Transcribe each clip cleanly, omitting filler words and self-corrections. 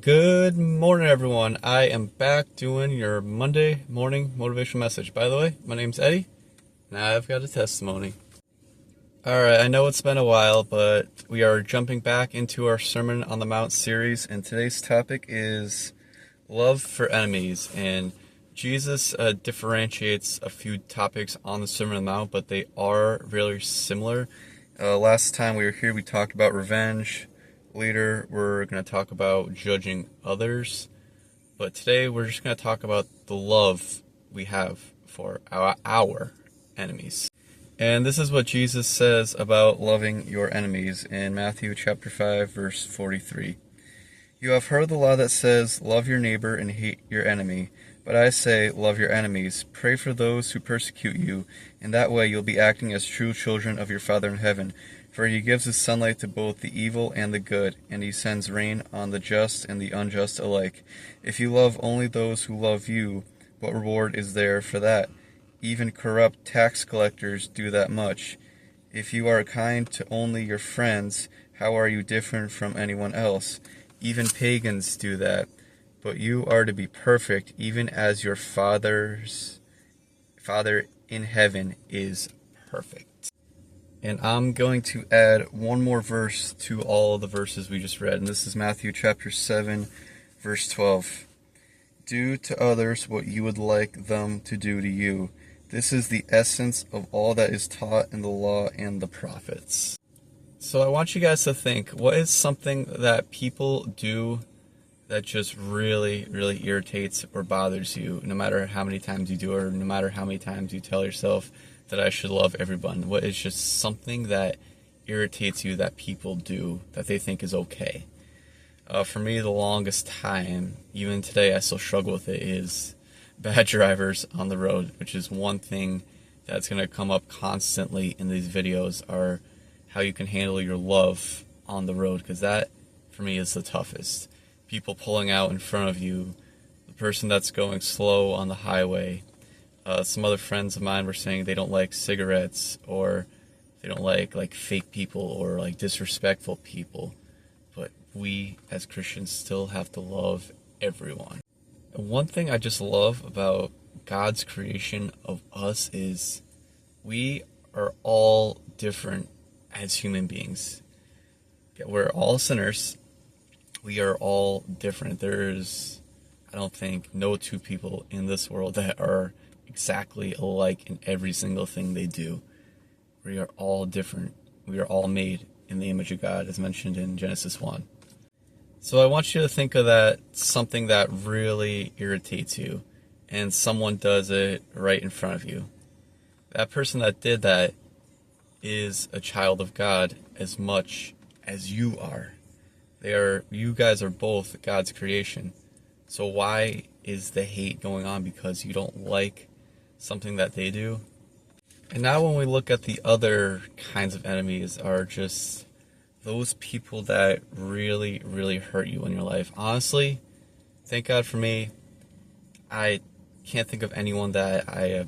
Good morning, everyone. I am back doing your Monday morning motivational message. By the way, my name's Eddie, and I've got a testimony. Alright, I know it's been a while, but we are jumping back into our Sermon on the Mount series, and today's topic is love for enemies. And Jesus differentiates a few topics on the Sermon on the Mount, but they are really similar. Last time we were here, we talked about revenge. Later, we're going to talk about judging others. But today, we're just going to talk about the love we have for our enemies. And this is what Jesus says about loving your enemies in Matthew chapter 5, verse 43. You have heard the law that says, love your neighbor and hate your enemy. But I say, love your enemies, pray for those who persecute you. In that way you'll be acting as true children of your Father in heaven. For he gives his sunlight to both the evil and the good, and he sends rain on the just and the unjust alike. If you love only those who love you, what reward is there for that? Even corrupt tax collectors do that much. If you are kind to only your friends, how are you different from anyone else? Even pagans do that. But you are to be perfect, even as your Father in heaven is perfect. And I'm going to add one more verse to all the verses we just read, and this is Matthew chapter 7, verse 12. Do to others what you would like them to do to you. This is the essence of all that is taught in the law and the prophets. So I want you guys to think, what is something that people do that just really, really irritates or bothers you, no matter how many times you do it, or no matter how many times you tell yourself that I should love everyone? What is just something that irritates you that people do that they think is okay? For me, the longest time, even today I still struggle with it, is bad drivers on the road, which is one thing that's going to come up constantly in these videos, are how you can handle your love on the road, because that, for me, is the toughest. People pulling out in front of you, the person that's going slow on the highway. Some other friends of mine were saying they don't like cigarettes, or they don't like fake people, or like disrespectful people. But we as Christians still have to love everyone. And one thing I just love about God's creation of us is we are all different as human beings. We're all sinners. We are all different. There's, I don't think, no two people in this world that are exactly alike in every single thing they do. We are all different. We are all made in the image of God, as mentioned in Genesis 1. So I want you to think of that, something that really irritates you, and someone does it right in front of you. That person that did that is a child of God as much as you are. You guys are both God's creation. So why is the hate going on? Because you don't like something that they do? And now when we look at the other kinds of enemies, are just those people that really, really hurt you in your life. Honestly, thank God for me, I can't think of anyone that I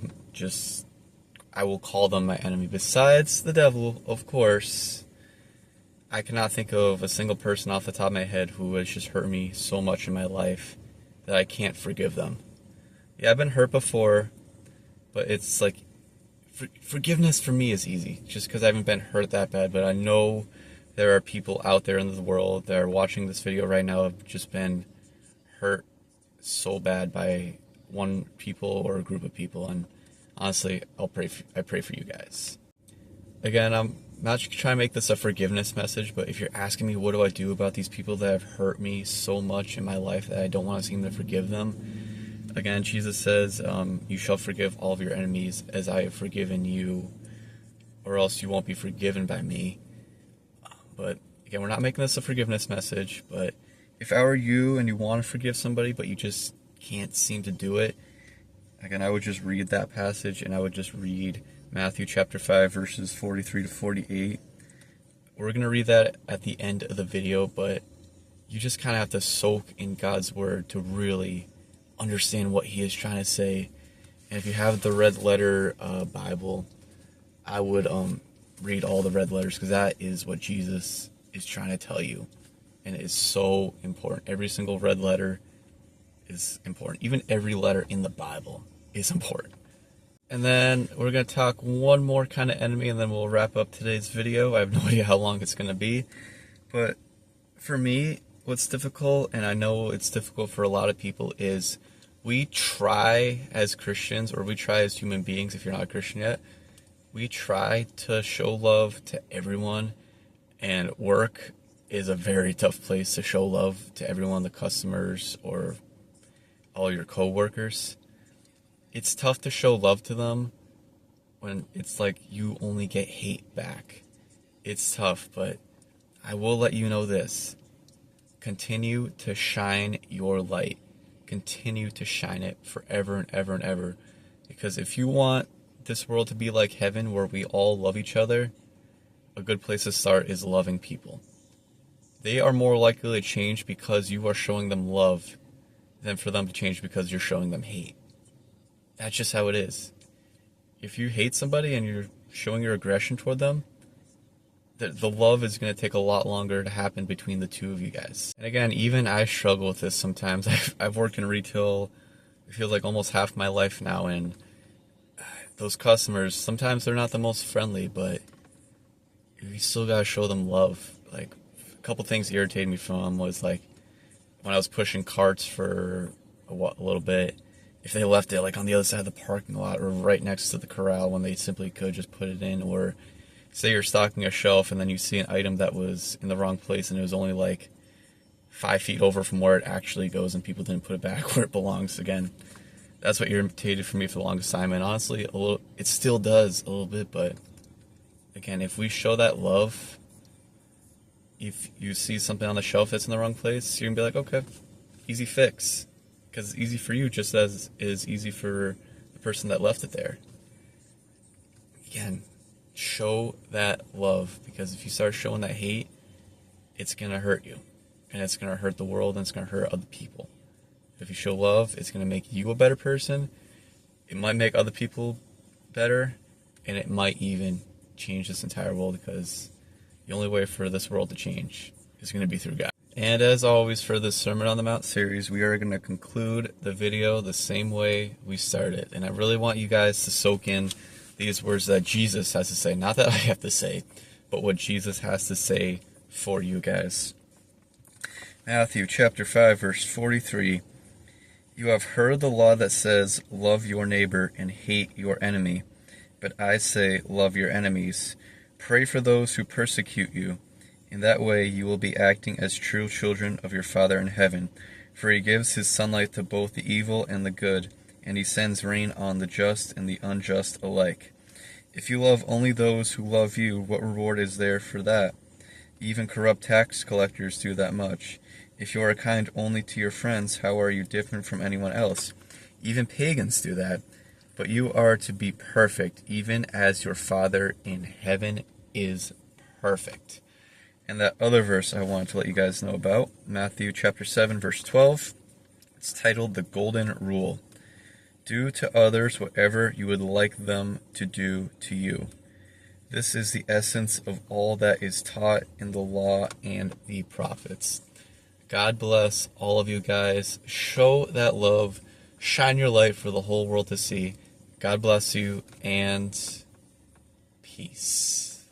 will call them my enemy. Besides the devil, of course. I cannot think of a single person off the top of my head who has just hurt me so much in my life that I can't forgive them. Yeah, I've been hurt before, but it's like, forgiveness for me is easy, just because I haven't been hurt that bad. But I know there are people out there in the world that are watching this video right now have just been hurt so bad by one people or a group of people, and honestly, I pray for you guys. Again, I'm not trying to make this a forgiveness message, but if you're asking me what do I do about these people that have hurt me so much in my life that I don't want to seem to forgive them, again, Jesus says, you shall forgive all of your enemies as I have forgiven you, or else you won't be forgiven by me. But again, we're not making this a forgiveness message, but if I were you and you want to forgive somebody but you just can't seem to do it, again, I would just read that passage, and I would just read Matthew chapter 5, verses 43 to 48. We're going to read that at the end of the video, but you just kind of have to soak in God's word to really understand what he is trying to say. And if you have the red letter Bible, I would read all the red letters, because that is what Jesus is trying to tell you. and it is so important. Every single red letter is important. Even every letter in the Bible is important. And then we're going to talk one more kind of enemy, and then we'll wrap up today's video. I have no idea how long it's going to be. But for me, what's difficult, and I know it's difficult for a lot of people, is we try as Christians, or we try as human beings, if you're not a Christian yet, we try to show love to everyone, and work is a very tough place to show love to everyone, the customers or all your co-workers. It's tough to show love to them when it's like you only get hate back. It's tough, but I will let you know this. Continue to shine your light. Continue to shine it forever and ever and ever. Because if you want this world to be like heaven where we all love each other, a good place to start is loving people. They are more likely to change because you are showing them love than for them to change because you're showing them hate. That's just how it is. If you hate somebody and you're showing your aggression toward them, the love is going to take a lot longer to happen between the two of you guys. And again, even I struggle with this sometimes. I've worked in retail, it feels like almost half my life now, and those customers, sometimes they're not the most friendly, but you still got to show them love. Like, a couple things irritated me from them was, like, when I was pushing carts for a little bit, if they left it like on the other side of the parking lot or right next to the corral when they simply could just put it in, or say you're stocking a shelf and then you see an item that was in the wrong place and it was only like 5 feet over from where it actually goes and people didn't put it back where it belongs. Again, that's what irritated for me for the longest time, and honestly, it still does a little bit, but again, if we show that love, if you see something on the shelf that's in the wrong place, you're gonna be like, okay, easy fix. Because it's easy for you just as it is easy for the person that left it there. Again, show that love, because if you start showing that hate, it's going to hurt you. And it's going to hurt the world, and it's going to hurt other people. If you show love, it's going to make you a better person. It might make other people better, and it might even change this entire world, because the only way for this world to change is going to be through God. And as always, for this Sermon on the Mount series, we are going to conclude the video the same way we started. And I really want you guys to soak in these words that Jesus has to say. Not that I have to say, but what Jesus has to say for you guys. Matthew chapter 5, verse 43. You have heard the law that says, love your neighbor and hate your enemy. But I say, love your enemies. Pray for those who persecute you. In that way you will be acting as true children of your Father in heaven. For he gives his sunlight to both the evil and the good, and he sends rain on the just and the unjust alike. If you love only those who love you, what reward is there for that? Even corrupt tax collectors do that much. If you are kind only to your friends, how are you different from anyone else? Even pagans do that. But you are to be perfect, even as your Father in heaven is perfect. And that other verse I wanted to let you guys know about, Matthew chapter 7, verse 12. It's titled The Golden Rule. Do to others whatever you would like them to do to you. This is the essence of all that is taught in the law and the prophets. God bless all of you guys. Show that love. Shine your light for the whole world to see. God bless you, and peace.